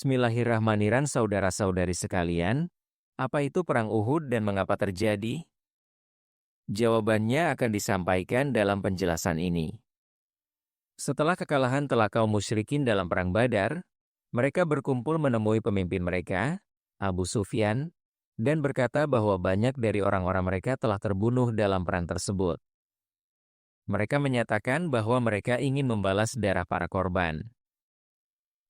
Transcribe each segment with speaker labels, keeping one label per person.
Speaker 1: Bismillahirrahmanirrahim, saudara-saudari sekalian. Apa itu Perang Uhud dan mengapa terjadi? Jawabannya akan disampaikan dalam penjelasan ini. Setelah kekalahan telak kaum musyrikin dalam Perang Badar, mereka berkumpul menemui pemimpin mereka, Abu Sufyan, dan berkata bahwa banyak dari orang-orang mereka telah terbunuh dalam perang tersebut. Mereka menyatakan bahwa mereka ingin membalas darah para korban.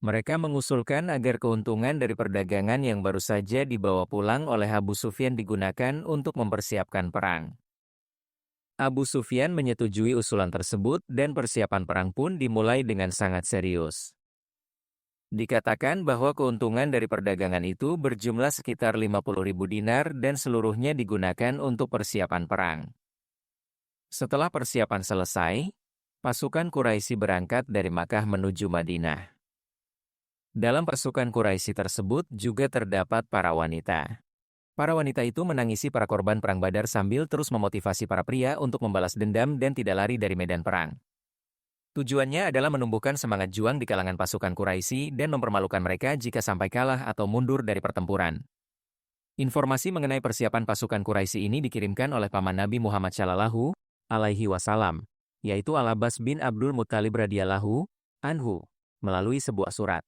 Speaker 1: Mereka mengusulkan agar keuntungan dari perdagangan yang baru saja dibawa pulang oleh Abu Sufyan digunakan untuk mempersiapkan perang. Abu Sufyan menyetujui usulan tersebut dan persiapan perang pun dimulai dengan sangat serius. Dikatakan bahwa keuntungan dari perdagangan itu berjumlah sekitar 50.000 dinar dan seluruhnya digunakan untuk persiapan perang. Setelah persiapan selesai, pasukan Quraisy berangkat dari Makkah menuju Madinah. Dalam pasukan Quraisy tersebut juga terdapat para wanita. Para wanita itu menangisi para korban perang Badar sambil terus memotivasi para pria untuk membalas dendam dan tidak lari dari medan perang. Tujuannya adalah menumbuhkan semangat juang di kalangan pasukan Quraisy dan mempermalukan mereka jika sampai kalah atau mundur dari pertempuran. Informasi mengenai persiapan pasukan Quraisy ini dikirimkan oleh paman Nabi Muhammad Shallallahu Alaihi Wasallam, yaitu Al-Abbas bin Abdul Muttalib radhiyallahu anhu, melalui sebuah surat.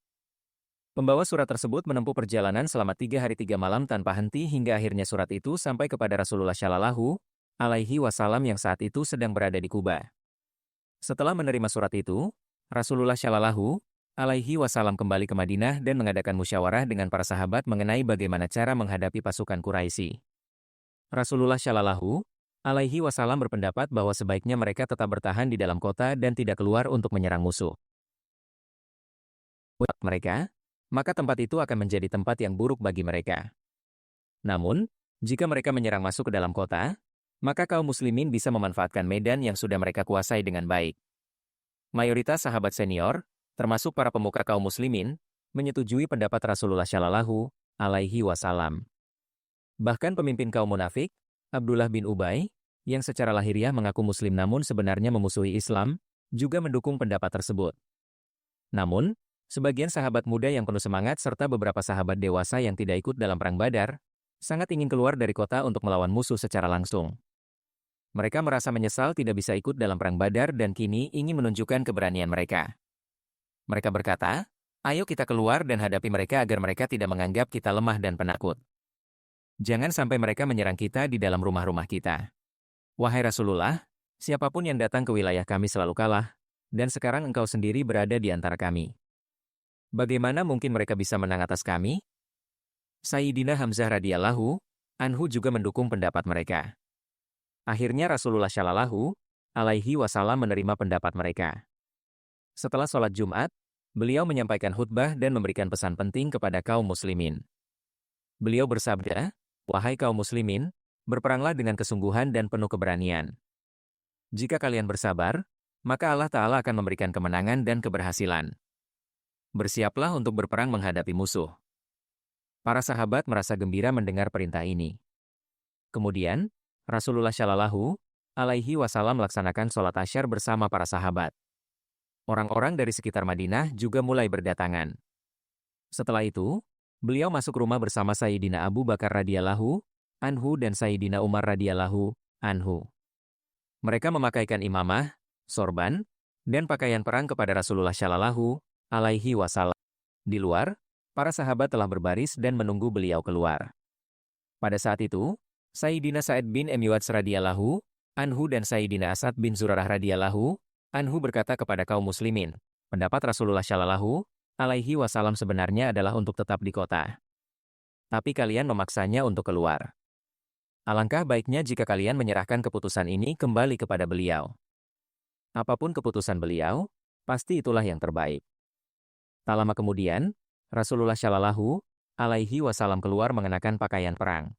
Speaker 1: Pembawa surat tersebut menempuh perjalanan selama 3 hari 3 malam tanpa henti hingga akhirnya surat itu sampai kepada Rasulullah Shallallahu Alaihi Wasallam yang saat itu sedang berada di Kuba. Setelah menerima surat itu, Rasulullah Shallallahu Alaihi Wasallam kembali ke Madinah dan mengadakan musyawarah dengan para sahabat mengenai bagaimana cara menghadapi pasukan Quraisy. Rasulullah Shallallahu Alaihi Wasallam berpendapat bahwa sebaiknya mereka tetap bertahan di dalam kota dan tidak keluar untuk menyerang musuh. Buat mereka, maka tempat itu akan menjadi tempat yang buruk bagi mereka. Namun, jika mereka menyerang masuk ke dalam kota, maka kaum muslimin bisa memanfaatkan medan yang sudah mereka kuasai dengan baik. Mayoritas sahabat senior, termasuk para pemuka kaum muslimin, menyetujui pendapat Rasulullah Shallallahu Alaihi Wasallam. Bahkan pemimpin kaum munafik, Abdullah bin Ubay, yang secara lahiriah mengaku muslim namun sebenarnya memusuhi Islam, juga mendukung pendapat tersebut. Namun, sebagian sahabat muda yang penuh semangat serta beberapa sahabat dewasa yang tidak ikut dalam Perang Badar, sangat ingin keluar dari kota untuk melawan musuh secara langsung. Mereka merasa menyesal tidak bisa ikut dalam Perang Badar dan kini ingin menunjukkan keberanian mereka. Mereka berkata, "Ayo kita keluar dan hadapi mereka agar mereka tidak menganggap kita lemah dan penakut. Jangan sampai mereka menyerang kita di dalam rumah-rumah kita. Wahai Rasulullah, siapapun yang datang ke wilayah kami selalu kalah, dan sekarang engkau sendiri berada di antara kami. Bagaimana mungkin mereka bisa menang atas kami?" Sayyidina Hamzah radhiyallahu anhu juga mendukung pendapat mereka. Akhirnya Rasulullah Shallallahu Alaihi Wasallam menerima pendapat mereka. Setelah sholat Jumat, beliau menyampaikan khutbah dan memberikan pesan penting kepada kaum muslimin. Beliau bersabda, "Wahai kaum muslimin, berperanglah dengan kesungguhan dan penuh keberanian. Jika kalian bersabar, maka Allah Ta'ala akan memberikan kemenangan dan keberhasilan. Bersiaplah untuk berperang menghadapi musuh." Para sahabat merasa gembira mendengar perintah ini. Kemudian, Rasulullah Shallallahu Alaihi Wasallam melaksanakan sholat asyar bersama para sahabat. Orang-orang dari sekitar Madinah juga mulai berdatangan. Setelah itu, beliau masuk rumah bersama Sayyidina Abu Bakar radhiyallahu anhu dan Sayyidina Umar radhiyallahu anhu. Mereka memakaikan imamah, sorban, dan pakaian perang kepada Rasulullah Shallallahu Alaihi Wasallam. Di luar, para sahabat telah berbaris dan menunggu beliau keluar. Pada saat itu, Sayyidina Sa'id bin Mu'adz radhiyallahu anhu dan Sayyidina Asad bin Zurarah radhiyallahu anhu berkata kepada kaum muslimin, pendapat Rasulullah Shallallahu Alaihi Wasallam sebenarnya adalah untuk tetap di kota. Tapi kalian memaksanya untuk keluar. Alangkah baiknya jika kalian menyerahkan keputusan ini kembali kepada beliau. Apapun keputusan beliau, pasti itulah yang terbaik. Tak lama kemudian, Rasulullah Shallallahu Alaihi Wasallam keluar mengenakan pakaian perang.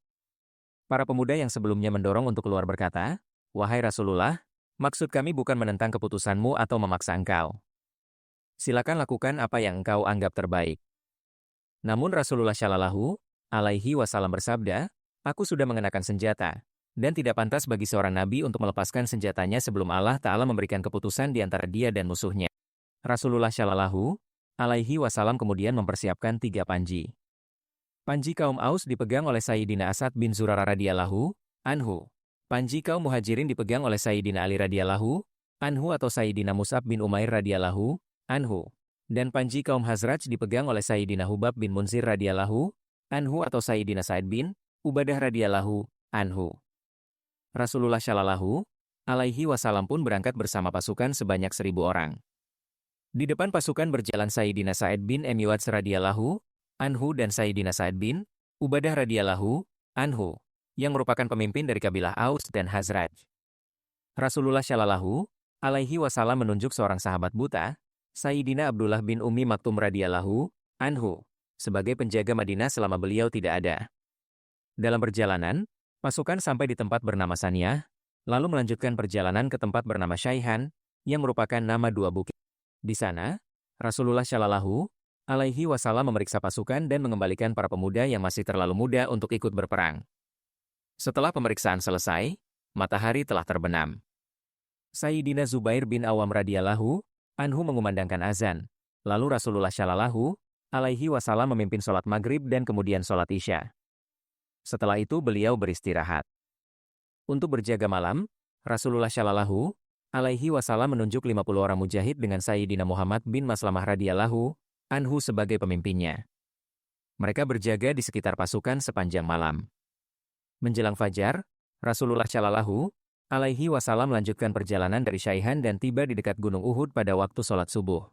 Speaker 1: Para pemuda yang sebelumnya mendorong untuk keluar berkata, "Wahai Rasulullah, maksud kami bukan menentang keputusanmu atau memaksa engkau. Silakan lakukan apa yang engkau anggap terbaik." Namun Rasulullah Shallallahu Alaihi Wasallam bersabda, "Aku sudah mengenakan senjata, dan tidak pantas bagi seorang nabi untuk melepaskan senjatanya sebelum Allah Ta'ala memberikan keputusan di antara dia dan musuhnya." Rasulullah Shallallahu alaihi wasallam kemudian mempersiapkan 3 panji. Panji kaum Aus dipegang oleh Sayyidina Asad bin Zurarah radhiyallahu anhu. Panji kaum Muhajirin dipegang oleh Sayyidina Ali radhiyallahu anhu atau Sayyidina Mus'ab bin Umair radhiyallahu anhu. Dan panji kaum Hazraj dipegang oleh Sayyidina Hubab bin Munzir radhiyallahu anhu atau Sayyidina Sa'id bin Ubadah radhiyallahu anhu. Rasulullah shallallahu alaihi wasallam pun berangkat bersama pasukan sebanyak 1.000 orang. Di depan pasukan berjalan Sayyidina Sa'id bin Emiwats radhiyallahu anhu dan Sayyidina Sa'id bin Ubadah radhiyallahu anhu, yang merupakan pemimpin dari kabilah Aus dan Hazraj. Rasulullah shallallahu alaihi wasallam menunjuk seorang sahabat buta, Sayyidina Abdullah bin Ummi Maktum radhiyallahu anhu, sebagai penjaga Madinah selama beliau tidak ada. Dalam perjalanan, pasukan sampai di tempat bernama Saniyah, lalu melanjutkan perjalanan ke tempat bernama Syaihan, yang merupakan nama 2 bukit. Di sana, Rasulullah shallallahu alaihi wasallam memeriksa pasukan dan mengembalikan para pemuda yang masih terlalu muda untuk ikut berperang. Setelah pemeriksaan selesai, matahari telah terbenam. Sayyidina Zubair bin Awam radhiyallahu anhu mengumandangkan azan, lalu Rasulullah shallallahu alaihi wasallam memimpin sholat maghrib dan kemudian sholat isya. Setelah itu beliau beristirahat. Untuk berjaga malam, Rasulullah shallallahu alaihi wasallam menunjuk 50 orang mujahid dengan Sayyidina Muhammad bin Maslamah radhiyallahu anhu sebagai pemimpinnya. Mereka berjaga di sekitar pasukan sepanjang malam. Menjelang fajar, Rasulullah shallallahu alaihi wasallam melanjutkan perjalanan dari Syaihan dan tiba di dekat Gunung Uhud pada waktu sholat subuh.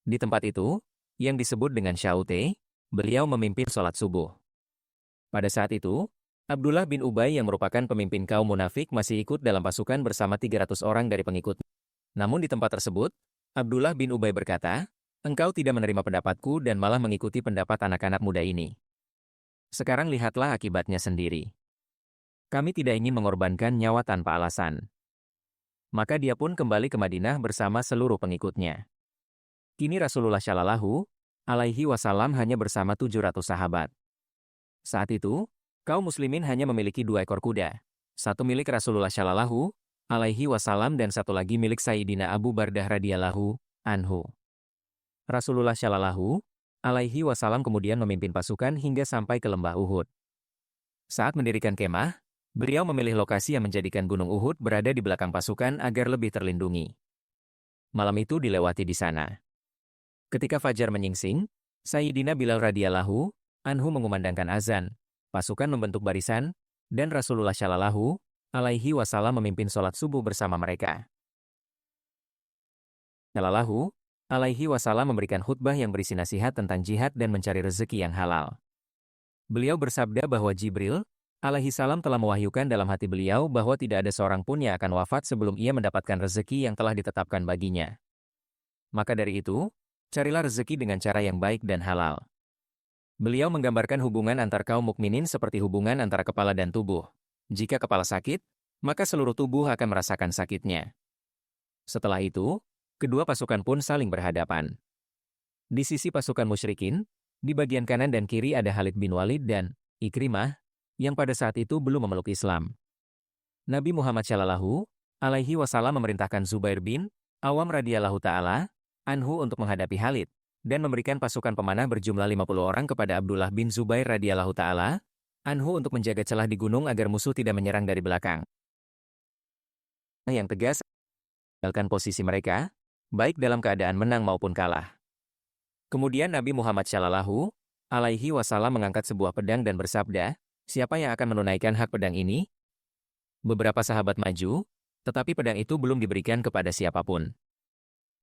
Speaker 1: Di tempat itu, yang disebut dengan Syaute, beliau memimpin sholat subuh. Pada saat itu, Abdullah bin Ubay yang merupakan pemimpin kaum munafik masih ikut dalam pasukan bersama 300 orang dari pengikutnya. Namun di tempat tersebut, Abdullah bin Ubay berkata, "Engkau tidak menerima pendapatku dan malah mengikuti pendapat anak-anak muda ini. Sekarang lihatlah akibatnya sendiri. Kami tidak ingin mengorbankan nyawa tanpa alasan." Maka dia pun kembali ke Madinah bersama seluruh pengikutnya. Kini Rasulullah shallallahu alaihi wasallam hanya bersama 700 sahabat. Saat itu, kaum muslimin hanya memiliki 2 ekor kuda. Satu milik Rasulullah shallallahu alaihi wasallam dan satu lagi milik Sayyidina Abu Bardah radhiyallahu anhu. Rasulullah shallallahu alaihi wasallam kemudian memimpin pasukan hingga sampai ke lembah Uhud. Saat mendirikan kemah, beliau memilih lokasi yang menjadikan Gunung Uhud berada di belakang pasukan agar lebih terlindungi. Malam itu dilewati di sana. Ketika fajar menyingsing, Sayyidina Bilal radhiyallahu anhu mengumandangkan azan, pasukan membentuk barisan, dan Rasulullah shallallahu alaihi wasallam memimpin sholat subuh bersama mereka. Shallallahu alaihi wasallam memberikan khutbah yang berisi nasihat tentang jihad dan mencari rezeki yang halal. Beliau bersabda bahwa Jibril alaihi salam telah mewahyukan dalam hati beliau bahwa tidak ada seorang pun yang akan wafat sebelum ia mendapatkan rezeki yang telah ditetapkan baginya. Maka dari itu, carilah rezeki dengan cara yang baik dan halal. Beliau menggambarkan hubungan antar kaum mukminin seperti hubungan antara kepala dan tubuh. Jika kepala sakit, maka seluruh tubuh akan merasakan sakitnya. Setelah itu, kedua pasukan pun saling berhadapan. Di sisi pasukan musyrikin, di bagian kanan dan kiri ada Khalid bin Walid dan Ikrimah, yang pada saat itu belum memeluk Islam. Nabi Muhammad shallallahu alaihi wasallam memerintahkan Zubair bin Awam radhiyallahu ta'ala anhu untuk menghadapi Khalid, dan memberikan pasukan pemanah berjumlah 50 orang kepada Abdullah bin Zubair radhiyallahu ta'ala anhu untuk menjaga celah di gunung agar musuh tidak menyerang dari belakang. Yang tegas, meninggalkan posisi mereka, baik dalam keadaan menang maupun kalah. Kemudian Nabi Muhammad shallallahu alaihi wasallam mengangkat sebuah pedang dan bersabda, "Siapa yang akan menunaikan hak pedang ini?" Beberapa sahabat maju, tetapi pedang itu belum diberikan kepada siapapun.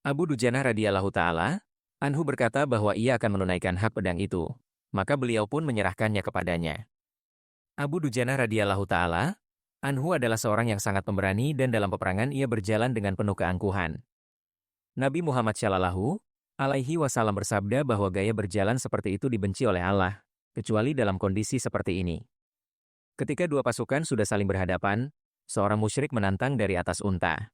Speaker 1: Abu Dujanah radhiyallahu ta'ala anhu berkata bahwa ia akan menunaikan hak pedang itu, maka beliau pun menyerahkannya kepadanya. Abu Dujanah radhiyallahu ta'ala anhu adalah seorang yang sangat pemberani dan dalam peperangan ia berjalan dengan penuh keangkuhan. Nabi Muhammad shallallahu alaihi wasallam bersabda bahwa gaya berjalan seperti itu dibenci oleh Allah, kecuali dalam kondisi seperti ini. Ketika dua pasukan sudah saling berhadapan, seorang musyrik menantang dari atas unta.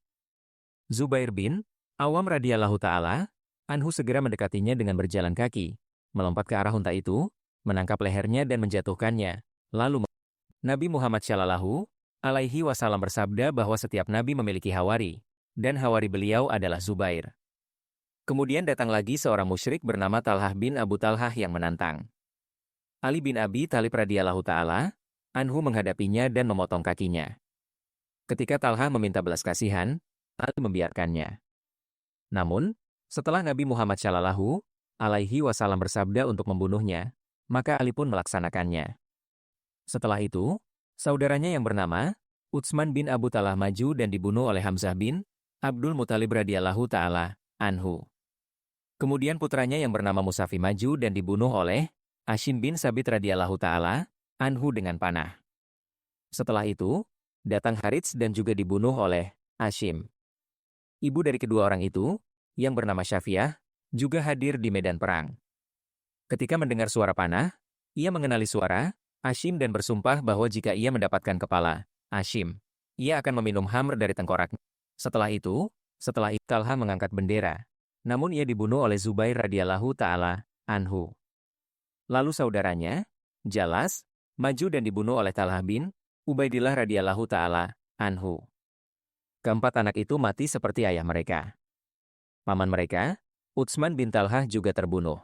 Speaker 1: Zubair bin Awam radhiyallahu ta'ala anhu segera mendekatinya dengan berjalan kaki, melompat ke arah unta itu, menangkap lehernya dan menjatuhkannya. Lalu Nabi Muhammad shallallahu alaihi wasallam bersabda bahwa setiap nabi memiliki hawari, dan hawari beliau adalah Zubair. Kemudian datang lagi seorang musyrik bernama Talhah bin Abu Talhah yang menantang. Ali bin Abi Thalib radhiyallahu ta'ala anhu menghadapinya dan memotong kakinya. Ketika Talhah meminta belas kasihan, Ali membiarkannya. Namun, setelah Nabi Muhammad Shallallahu alaihi wasallam bersabda untuk membunuhnya, maka Ali pun melaksanakannya. Setelah itu, saudaranya yang bernama Utsman bin Abu Talhah maju dan dibunuh oleh Hamzah bin Abdul Muthalib radhiyallahu ta'ala anhu. Kemudian putranya yang bernama Musafi maju dan dibunuh oleh Hashim bin Sabit radhiyallahu ta'ala anhu dengan panah. Setelah itu, datang Harits dan juga dibunuh oleh Hashim. Ibu dari kedua orang itu, yang bernama Syafiah, juga hadir di medan perang. Ketika mendengar suara panah, ia mengenali suara Hashim dan bersumpah bahwa jika ia mendapatkan kepala Hashim, ia akan meminum khamr dari tengkoraknya. Setelah itu, Talhah mengangkat bendera. Namun ia dibunuh oleh Zubair radhiyallahu ta'ala anhu. Lalu saudaranya, Jalas, maju dan dibunuh oleh Talhah bin Ubaidillah radhiyallahu ta'ala anhu. Keempat anak itu mati seperti ayah mereka. Paman mereka, Utsman bin Talhah juga terbunuh.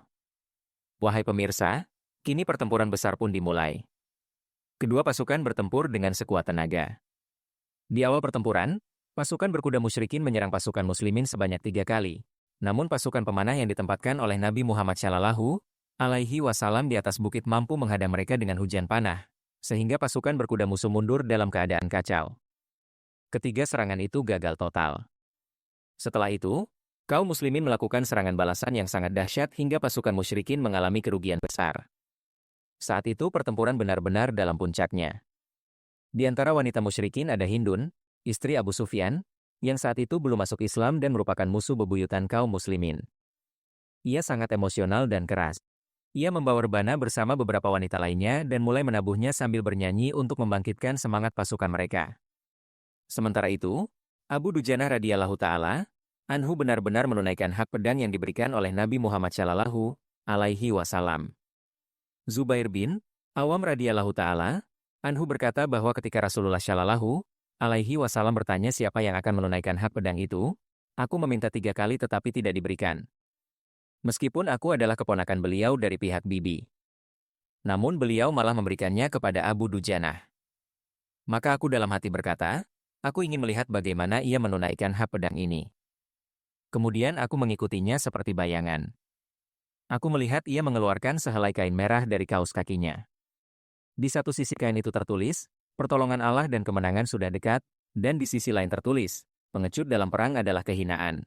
Speaker 1: Wahai pemirsa, kini pertempuran besar pun dimulai. Kedua pasukan bertempur dengan sekuat tenaga. Di awal pertempuran, pasukan berkuda musyrikin menyerang pasukan muslimin sebanyak 3 kali. Namun pasukan pemanah yang ditempatkan oleh Nabi Muhammad Shallallahu alaihi wasallam di atas bukit mampu menghadang mereka dengan hujan panah, sehingga pasukan berkuda musuh mundur dalam keadaan kacau. Ketiga serangan itu gagal total. Setelah itu, kaum muslimin melakukan serangan balasan yang sangat dahsyat hingga pasukan musyrikin mengalami kerugian besar. Saat itu pertempuran benar-benar dalam puncaknya. Di antara wanita musyrikin ada Hindun, istri Abu Sufyan, yang saat itu belum masuk Islam dan merupakan musuh bebuyutan kaum muslimin. Ia sangat emosional dan keras. Ia membawa rebana bersama beberapa wanita lainnya dan mulai menabuhnya sambil bernyanyi untuk membangkitkan semangat pasukan mereka. Sementara itu, Abu Dujanah radhiyallahu ta'ala anhu benar-benar menunaikan hak pedang yang diberikan oleh Nabi Muhammad Shallallahu alaihi wasallam. Zubair bin Awam radhiyallahu ta'ala anhu berkata bahwa ketika Rasulullah Shallallahu alaihi wasallam bertanya siapa yang akan menunaikan hak pedang itu, aku meminta 3 kali tetapi tidak diberikan. Meskipun aku adalah keponakan beliau dari pihak bibi. Namun beliau malah memberikannya kepada Abu Dujanah. Maka aku dalam hati berkata, aku ingin melihat bagaimana ia menunaikan hak pedang ini. Kemudian aku mengikutinya seperti bayangan. Aku melihat ia mengeluarkan sehelai kain merah dari kaus kakinya. Di satu sisi kain itu tertulis, pertolongan Allah dan kemenangan sudah dekat, dan di sisi lain tertulis, pengecut dalam perang adalah kehinaan.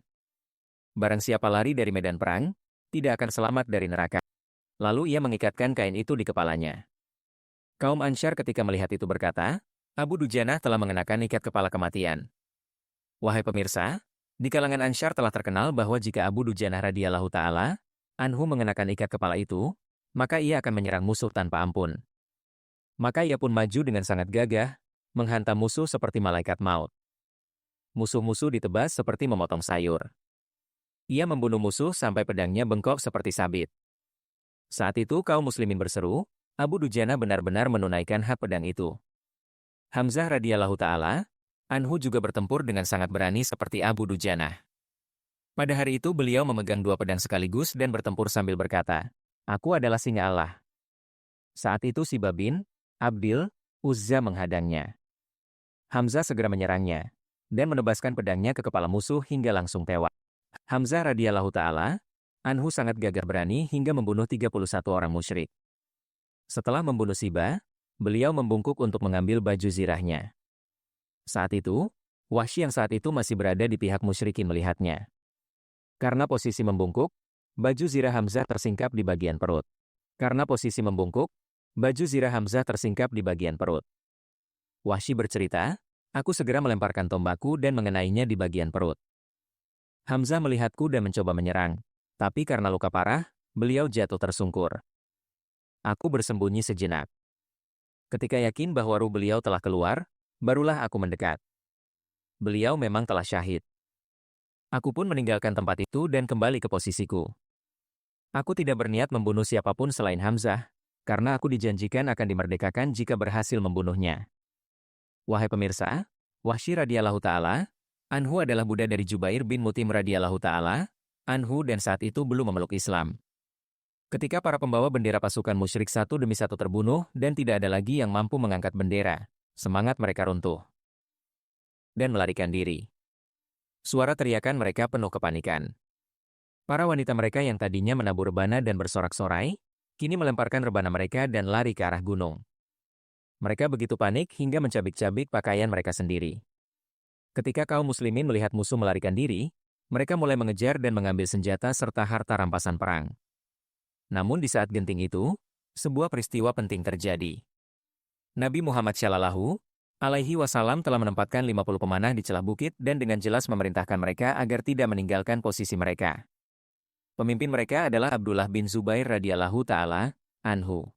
Speaker 1: Barang siapa lari dari medan perang, tidak akan selamat dari neraka. Lalu ia mengikatkan kain itu di kepalanya. Kaum Ansyar ketika melihat itu berkata, Abu Dujanah telah mengenakan ikat kepala kematian. Wahai pemirsa, di kalangan Ansyar telah terkenal bahwa jika Abu Dujanah radhiyallahu ta'ala anhu mengenakan ikat kepala itu, maka ia akan menyerang musuh tanpa ampun. Maka ia pun maju dengan sangat gagah, menghantam musuh seperti malaikat maut. Musuh-musuh ditebas seperti memotong sayur. Ia membunuh musuh sampai pedangnya bengkok seperti sabit. Saat itu kaum muslimin berseru, Abu Dujanah benar-benar menunaikan hak pedang itu. Hamzah radhiyallahu ta'ala anhu juga bertempur dengan sangat berani seperti Abu Dujanah. Pada hari itu beliau memegang 2 pedang sekaligus dan bertempur sambil berkata, aku adalah singa Allah. Saat itu si Babin Abdil Uzza menghadangnya. Hamzah segera menyerangnya, dan menebaskan pedangnya ke kepala musuh hingga langsung tewas. Hamzah radhiyallahu ta'ala anhu sangat gagah berani hingga membunuh 31 orang musyrik. Setelah membunuh Siba, beliau membungkuk untuk mengambil baju zirahnya. Saat itu, Wahsy yang saat itu masih berada di pihak musyrikin melihatnya. Karena posisi membungkuk, baju zirah Hamzah tersingkap di bagian perut. Wahsy bercerita, aku segera melemparkan tombakku dan mengenainya di bagian perut. Hamzah melihatku dan mencoba menyerang, tapi karena luka parah, beliau jatuh tersungkur. Aku bersembunyi sejenak. Ketika yakin bahwa ruh beliau telah keluar, barulah aku mendekat. Beliau memang telah syahid. Aku pun meninggalkan tempat itu dan kembali ke posisiku. Aku tidak berniat membunuh siapapun selain Hamzah, karena aku dijanjikan akan dimerdekakan jika berhasil membunuhnya. Wahai pemirsa, Wahsy radhiyallahu ta'ala anhu adalah budak dari Jubair bin Mut'im radhiyallahu ta'ala Anhu dan saat itu belum memeluk Islam. Ketika para pembawa bendera pasukan musyrik satu demi satu terbunuh dan tidak ada lagi yang mampu mengangkat bendera, semangat mereka runtuh dan melarikan diri. Suara teriakan mereka penuh kepanikan. Para wanita mereka yang tadinya menabur rebana dan bersorak-sorai, kini melemparkan rebana mereka dan lari ke arah gunung. Mereka begitu panik hingga mencabik-cabik pakaian mereka sendiri. Ketika kaum muslimin melihat musuh melarikan diri, mereka mulai mengejar dan mengambil senjata serta harta rampasan perang. Namun di saat genting itu, sebuah peristiwa penting terjadi. Nabi Muhammad Shallallahu Alaihi Wasallam telah menempatkan 50 pemanah di celah bukit dan dengan jelas memerintahkan mereka agar tidak meninggalkan posisi mereka. Pemimpin mereka adalah Abdullah bin Zubair radhiyallahu ta'ala anhu.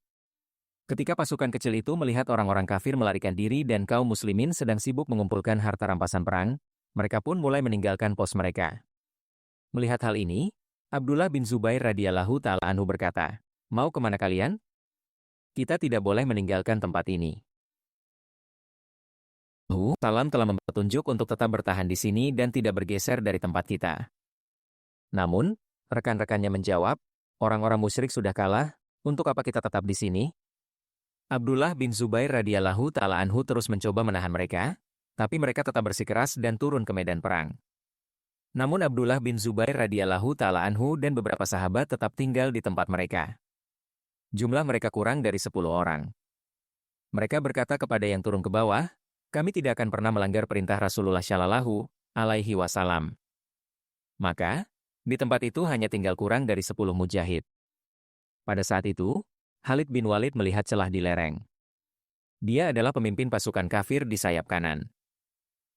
Speaker 1: Ketika pasukan kecil itu melihat orang-orang kafir melarikan diri dan kaum muslimin sedang sibuk mengumpulkan harta rampasan perang, mereka pun mulai meninggalkan pos mereka. Melihat hal ini, Abdullah bin Zubair radhiyallahu ta'ala anhu berkata, "Mau kemana kalian? Kita tidak boleh meninggalkan tempat ini." Salam telah memberi petunjuk untuk tetap bertahan di sini dan tidak bergeser dari tempat kita. Namun, rekan-rekannya menjawab, "Orang-orang musyrik sudah kalah, untuk apa kita tetap di sini?" Abdullah bin Zubair radhiyallahu ta'ala anhu terus mencoba menahan mereka, tapi mereka tetap bersikeras dan turun ke medan perang. Namun Abdullah bin Zubair radhiyallahu ta'ala anhu dan beberapa sahabat tetap tinggal di tempat mereka. Jumlah mereka kurang dari 10 orang. Mereka berkata kepada yang turun ke bawah, "Kami tidak akan pernah melanggar perintah Rasulullah Shallallahu Alaihi Wasallam." Maka, di tempat itu hanya tinggal kurang dari 10 mujahid. Pada saat itu, Khalid bin Walid melihat celah di lereng. Dia adalah pemimpin pasukan kafir di sayap kanan.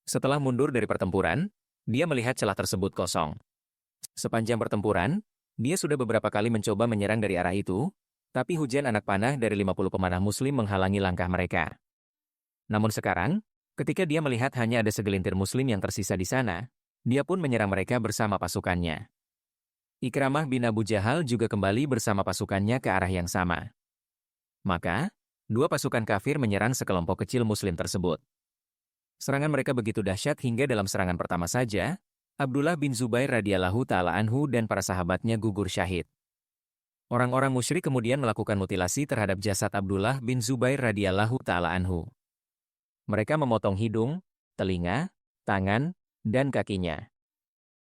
Speaker 1: Setelah mundur dari pertempuran, dia melihat celah tersebut kosong. Sepanjang pertempuran, dia sudah beberapa kali mencoba menyerang dari arah itu, tapi hujan anak panah dari 50 pemanah muslim menghalangi langkah mereka. Namun sekarang, ketika dia melihat hanya ada segelintir muslim yang tersisa di sana, dia pun menyerang mereka bersama pasukannya. Ikramah bin Abu Jahal juga kembali bersama pasukannya ke arah yang sama. Maka, dua pasukan kafir menyerang sekelompok kecil muslim tersebut. Serangan mereka begitu dahsyat hingga dalam serangan pertama saja, Abdullah bin Zubair radhiyallahu ta'ala anhu dan para sahabatnya gugur syahid. Orang-orang musyrik kemudian melakukan mutilasi terhadap jasad Abdullah bin Zubair radhiyallahu ta'ala anhu. Mereka memotong hidung, telinga, tangan, dan kakinya.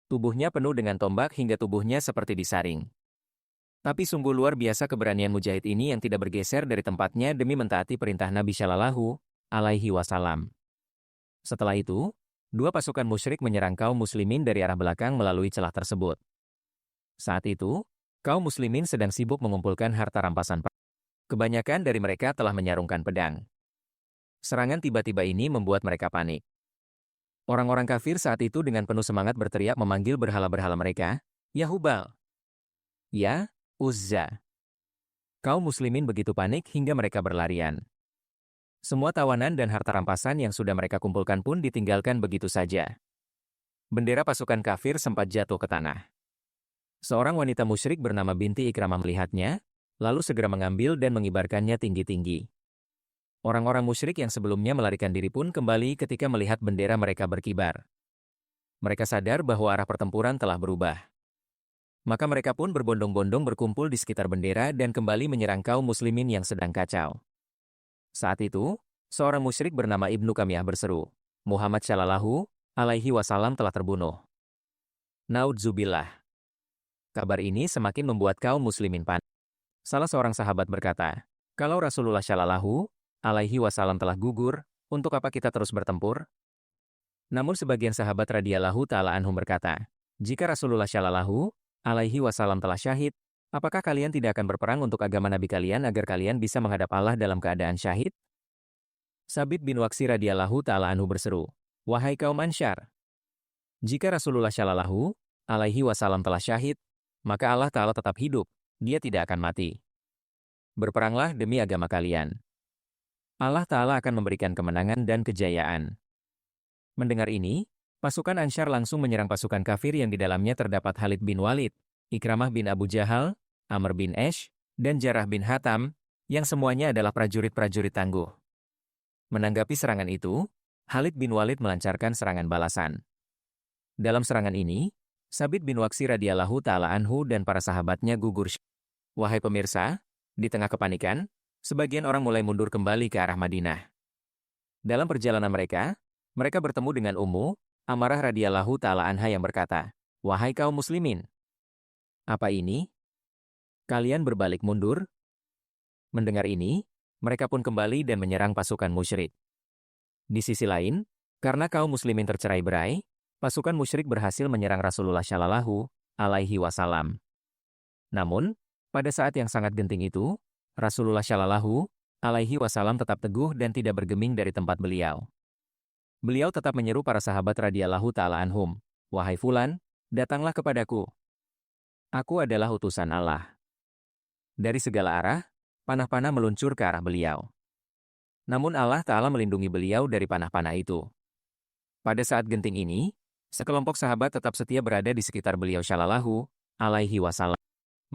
Speaker 1: Tubuhnya penuh dengan tombak hingga tubuhnya seperti disaring. Tapi sungguh luar biasa keberanian mujahid ini yang tidak bergeser dari tempatnya demi mentaati perintah Nabi Shallallahu Alaihi Wasallam. Setelah itu, dua pasukan musyrik menyerang kaum muslimin dari arah belakang melalui celah tersebut. Saat itu, kaum muslimin sedang sibuk mengumpulkan harta rampasan perang. Kebanyakan dari mereka telah menyarungkan pedang. Serangan tiba-tiba ini membuat mereka panik. Orang-orang kafir saat itu dengan penuh semangat berteriak memanggil berhala-berhala mereka, "Ya Hubal! Ya Uzza!" Kaum muslimin begitu panik hingga mereka berlarian. Semua tawanan dan harta rampasan yang sudah mereka kumpulkan pun ditinggalkan begitu saja. Bendera pasukan kafir sempat jatuh ke tanah. Seorang wanita musyrik bernama binti Ikramah melihatnya, lalu segera mengambil dan mengibarkannya tinggi-tinggi. Orang-orang musyrik yang sebelumnya melarikan diri pun kembali ketika melihat bendera mereka berkibar. Mereka sadar bahwa arah pertempuran telah berubah. Maka mereka pun berbondong-bondong berkumpul di sekitar bendera dan kembali menyerang kaum muslimin yang sedang kacau. Saat itu, seorang musyrik bernama Ibnu Kamiyah berseru, "Muhammad Shallallahu Alaihi Wasallam telah terbunuh." Naudzubillah. Kabar ini semakin membuat kaum muslimin panik. Salah seorang sahabat berkata, "Kalau Rasulullah Shallallahu Alaihi Wasallam telah gugur, untuk apa kita terus bertempur?" Namun sebagian sahabat radhiyallahu ta'ala anhum berkata, "Jika Rasulullah Shallallahu Alaihi Wasallam telah syahid, apakah kalian tidak akan berperang untuk agama Nabi kalian agar kalian bisa menghadap Allah dalam keadaan syahid?" Sabit bin Waqsi radhiyallahu ta'ala anhu berseru, "Wahai kaum Ansyar, jika Rasulullah Shallallahu Alaihi Wasallam telah syahid, maka Allah Ta'ala tetap hidup, dia tidak akan mati. Berperanglah demi agama kalian. Allah Ta'ala akan memberikan kemenangan dan kejayaan." Mendengar ini, pasukan Ansyar langsung menyerang pasukan kafir yang di dalamnya terdapat Khalid bin Walid, Ikramah bin Abu Jahal, Amr bin Esh, dan Jarrah bin Hatam, yang semuanya adalah prajurit-prajurit tangguh. Menanggapi serangan itu, Khalid bin Walid melancarkan serangan balasan. Dalam serangan ini, Sabit bin Waksi radhiyallahu ta'ala anhu dan para sahabatnya gugur. Wahai pemirsa, di tengah kepanikan, sebagian orang mulai mundur kembali ke arah Madinah. Dalam perjalanan mereka bertemu dengan Ummu Amarah radhiyallahu ta'ala anha yang berkata, "Wahai kaum muslimin, apa ini? Kalian berbalik mundur?" Mendengar ini, mereka pun kembali dan menyerang pasukan musyrik. Di sisi lain, karena kaum muslimin tercerai-berai, pasukan musyrik berhasil menyerang Rasulullah Shallallahu alaihi wasallam. Namun, pada saat yang sangat genting itu, Rasulullah Shallallahu alaihi wasallam tetap teguh dan tidak bergeming dari tempat beliau. Beliau tetap menyeru para sahabat radhiyallahu ta'ala anhum, "Wahai fulan, datanglah kepadaku. Aku adalah utusan Allah." Dari segala arah, panah-panah meluncur ke arah beliau. Namun Allah Ta'ala melindungi beliau dari panah-panah itu. Pada saat genting ini, sekelompok sahabat tetap setia berada di sekitar beliau Shallallahu alaihi wasallam.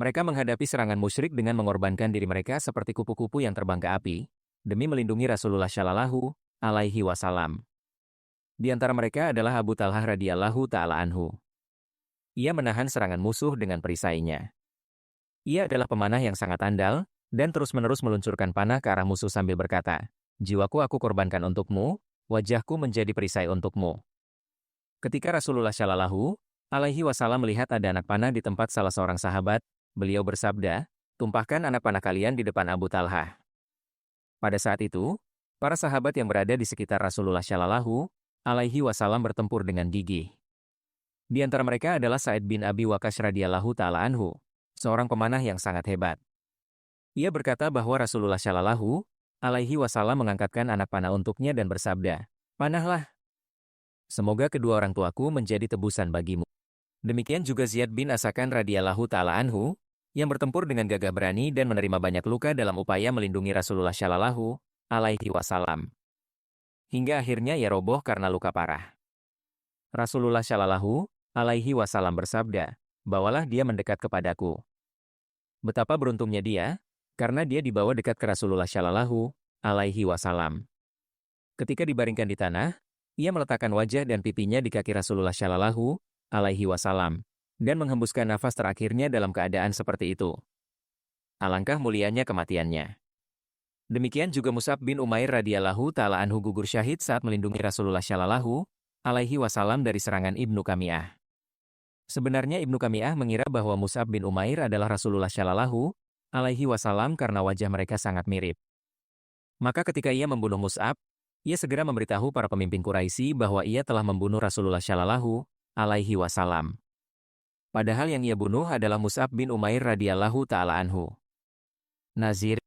Speaker 1: Mereka menghadapi serangan musyrik dengan mengorbankan diri mereka seperti kupu-kupu yang terbang ke api, demi melindungi Rasulullah Shallallahu alaihi wasallam. Di antara mereka adalah Abu Talhah radhiyallahu ta'ala anhu. Ia menahan serangan musuh dengan perisainya. Ia adalah pemanah yang sangat andal, dan terus-menerus meluncurkan panah ke arah musuh sambil berkata, "Jiwaku aku korbankan untukmu, wajahku menjadi perisai untukmu." Ketika Rasulullah Shallallahu alaihi wasallam melihat ada anak panah di tempat salah seorang sahabat, beliau bersabda, "Tumpahkan anak panah kalian di depan Abu Talhah." Pada saat itu, para sahabat yang berada di sekitar Rasulullah Shallallahu alaihi wasallam bertempur dengan gigih. Di antara mereka adalah Sa'id bin Abi Waqqas radhiyallahu ta'ala anhu, seorang pemanah yang sangat hebat. Ia berkata bahwa Rasulullah Shallallahu alaihi wasallam mengangkatkan anak panah untuknya dan bersabda, "Panahlah. Semoga kedua orang tuaku menjadi tebusan bagimu." Demikian juga Ziyad bin Asakan radhiyallahu ta'ala anhu, yang bertempur dengan gagah berani dan menerima banyak luka dalam upaya melindungi Rasulullah Shallallahu alaihi wasallam. Hingga akhirnya ia roboh karena luka parah. Rasulullah Shallallahu alaihi wasallam bersabda, "Bawalah dia mendekat kepadaku." Betapa beruntungnya dia, karena dia dibawa dekat ke Rasulullah Shallallahu alaihi wasallam. Ketika dibaringkan di tanah, ia meletakkan wajah dan pipinya di kaki Rasulullah Shallallahu alaihi wasallam dan menghembuskan nafas terakhirnya dalam keadaan seperti itu. Alangkah mulianya kematiannya. Demikian juga Mus'ab bin Umair radhiyallahu ta'ala anhu gugur syahid saat melindungi Rasulullah Shallallahu alaihi wasallam dari serangan Ibnu Qami'ah. Sebenarnya Ibnu Qami'ah mengira bahwa Mus'ab bin Umair adalah Rasulullah Shallallahu alaihi wasallam karena wajah mereka sangat mirip. Maka ketika ia membunuh Mus'ab, ia segera memberitahu para pemimpin Quraisy bahwa ia telah membunuh Rasulullah Shallallahu alaihi wasallam. Padahal yang ia bunuh adalah Mus'ab bin Umair radhiyallahu ta'ala anhu. Nazir.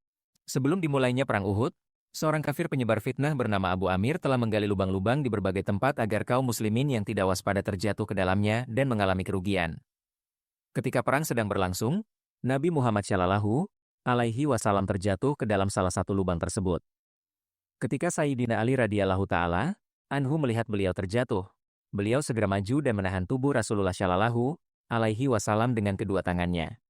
Speaker 1: Sebelum dimulainya perang Uhud, seorang kafir penyebar fitnah bernama Abu Amir telah menggali lubang-lubang di berbagai tempat agar kaum muslimin yang tidak waspada terjatuh ke dalamnya dan mengalami kerugian. Ketika perang sedang berlangsung, Nabi Muhammad Shallallahu alaihi wasallam terjatuh ke dalam salah satu lubang tersebut. Ketika Sayyidina Ali radhiyallahu ta'ala anhu melihat beliau terjatuh, beliau segera maju dan menahan tubuh Rasulullah Shallallahu alaihi wasallam dengan kedua tangannya.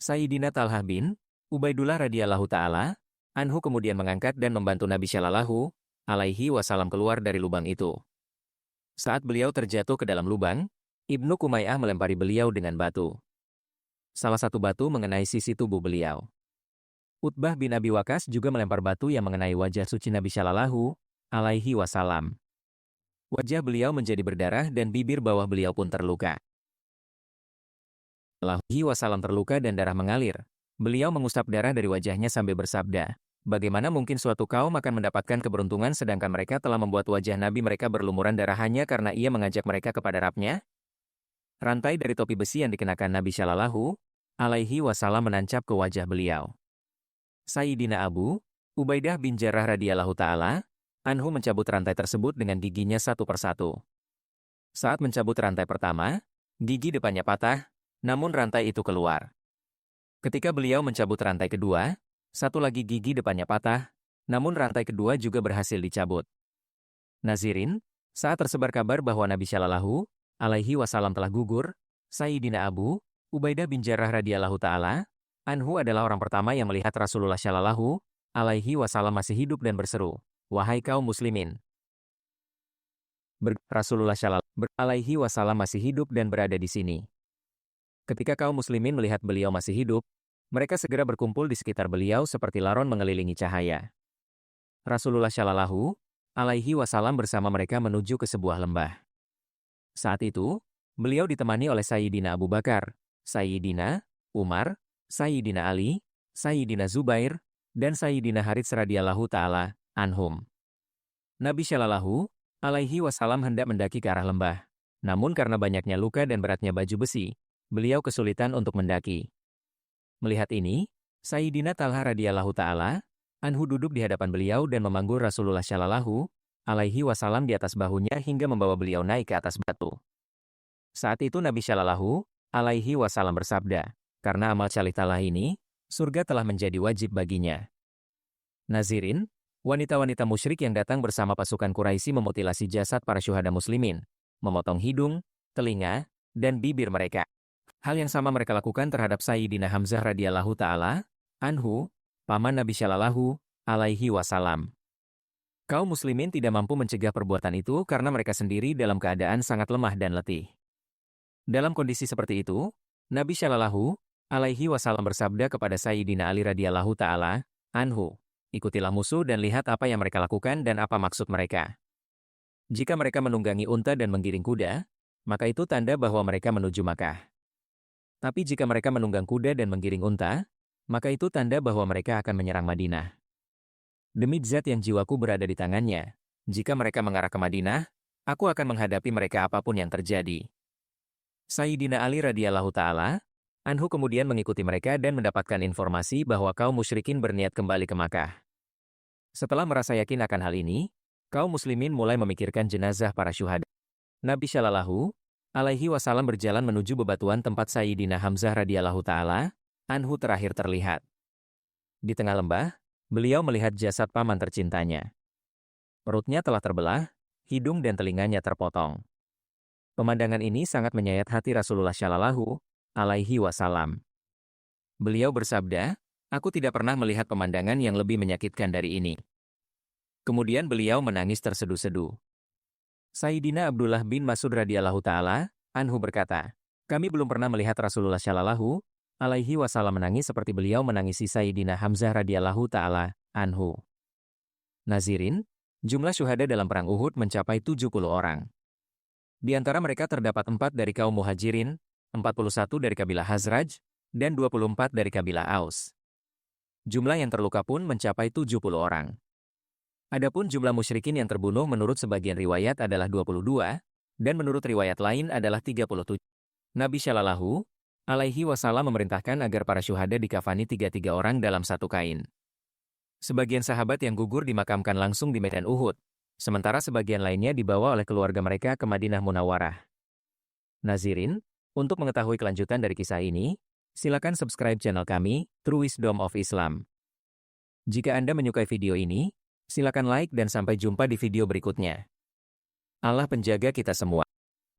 Speaker 1: Sayyidina Talhah bin Ubaidullah radhiyallahu ta'ala anhu kemudian mengangkat dan membantu Nabi Shallallahu alaihi wasallam keluar dari lubang itu. Saat beliau terjatuh ke dalam lubang, Ibnu Kumayyah melempari beliau dengan batu. Salah satu batu mengenai sisi tubuh beliau. Utbah bin Abi Waqqas juga melempar batu yang mengenai wajah suci Nabi Shallallahu alaihi wasallam. Wajah beliau menjadi berdarah dan bibir bawah beliau pun terluka. Alaihi wasallam terluka dan darah mengalir. Beliau mengusap darah dari wajahnya sambil bersabda, "Bagaimana mungkin suatu kaum akan mendapatkan keberuntungan sedangkan mereka telah membuat wajah Nabi mereka berlumuran darah hanya karena ia mengajak mereka kepada Rabb-Nya?" Rantai dari topi besi yang dikenakan Nabi Shallallahu alaihi wasallam menancap ke wajah beliau. Sayyidina Abu Ubaidah bin Jarrah radhiyallahu ta'ala anhu mencabut rantai tersebut dengan giginya satu persatu. Saat mencabut rantai pertama, gigi depannya patah, namun rantai itu keluar. Ketika beliau mencabut rantai kedua, satu lagi gigi depannya patah, namun rantai kedua juga berhasil dicabut. Nazirin, saat tersebar kabar bahwa Nabi Shallallahu alaihi wasallam telah gugur, Sayyidina Abu Ubaidah bin Jarrah radhiyallahu ta'ala anhu adalah orang pertama yang melihat Rasulullah Shallallahu alaihi wasallam masih hidup dan berseru, "Wahai kaum muslimin." Rasulullah Shallallahu alaihi wasallam masih hidup dan berada di sini. Ketika kaum muslimin melihat beliau masih hidup, mereka segera berkumpul di sekitar beliau seperti laron mengelilingi cahaya. Rasulullah Shallallahu alaihi wasallam bersama mereka menuju ke sebuah lembah. Saat itu, beliau ditemani oleh Sayyidina Abu Bakar, Sayyidina Umar, Sayyidina Ali, Sayyidina Zubair, dan Sayyidina Harits radhiyallahu ta'ala anhum. Nabi Shallallahu alaihi wasallam hendak mendaki ke arah lembah. Namun karena banyaknya luka dan beratnya baju besi, beliau kesulitan untuk mendaki. Melihat ini, Sayyidina Talha radhiyallahu ta'ala anhu duduk di hadapan beliau dan memanggul Rasulullah Shallallahu alaihi wasallam di atas bahunya hingga membawa beliau naik ke atas batu. Saat itu Nabi Shallallahu alaihi wasallam bersabda, karena amal Cali Talha ini, surga telah menjadi wajib baginya. Nazirin, wanita-wanita musyrik yang datang bersama pasukan Quraisy memutilasi jasad para syuhada muslimin, memotong hidung, telinga, dan bibir mereka. Hal yang sama mereka lakukan terhadap Sayyidina Hamzah radhiyallahu ta'ala anhu, paman Nabi Shallallahu alaihi wasallam. Kaum muslimin tidak mampu mencegah perbuatan itu karena mereka sendiri dalam keadaan sangat lemah dan letih. Dalam kondisi seperti itu, Nabi Shallallahu alaihi wasallam bersabda kepada Sayyidina Ali radhiyallahu ta'ala anhu, ikutilah musuh dan lihat apa yang mereka lakukan dan apa maksud mereka. Jika mereka menunggangi unta dan menggiring kuda, maka itu tanda bahwa mereka menuju Makkah. Tapi jika mereka menunggang kuda dan menggiring unta, maka itu tanda bahwa mereka akan menyerang Madinah. Demi zat yang jiwaku berada di tangannya, jika mereka mengarah ke Madinah, aku akan menghadapi mereka apapun yang terjadi. Sayyidina Ali radhiyallahu ta'ala anhu kemudian mengikuti mereka dan mendapatkan informasi bahwa kaum musyrikin berniat kembali ke Makkah. Setelah merasa yakin akan hal ini, kaum muslimin mulai memikirkan jenazah para syuhada. Nabi Shallallahu alaihi wasallam berjalan menuju bebatuan tempat Sayyidina Hamzah radhiyallahu ta'ala anhu terakhir terlihat. Di tengah lembah, beliau melihat jasad paman tercintanya. Perutnya telah terbelah, hidung dan telinganya terpotong. Pemandangan ini sangat menyayat hati Rasulullah Shallallahu alaihi wasallam. Beliau bersabda, aku tidak pernah melihat pemandangan yang lebih menyakitkan dari ini. Kemudian beliau menangis terseduh-seduh. Sayyidina Abdullah bin Mas'ud radhiyallahu ta'ala anhu berkata, kami belum pernah melihat Rasulullah Shallallahu alaihi wasallam menangis seperti beliau menangisi Sayyidina Hamzah radhiyallahu ta'ala anhu. Nazirin, jumlah syuhada dalam perang Uhud mencapai 70 orang. Di antara mereka terdapat 4 dari kaum Muhajirin, 41 dari kabilah Hazraj, dan 24 dari kabilah Aus. Jumlah yang terluka pun mencapai 70 orang. Adapun jumlah musyrikin yang terbunuh menurut sebagian riwayat adalah 22, dan menurut riwayat lain adalah 37. Nabi Shallallahu alaihi wasallam memerintahkan agar para syuhada dikafani 33 orang dalam satu kain. Sebagian sahabat yang gugur dimakamkan langsung di medan Uhud, sementara sebagian lainnya dibawa oleh keluarga mereka ke Madinah Munawwarah. Nazirin, untuk mengetahui kelanjutan dari kisah ini, silakan subscribe channel kami, True Wisdom of Islam. Jika Anda menyukai video ini, silakan like dan sampai jumpa di video berikutnya. Allah penjaga kita semua.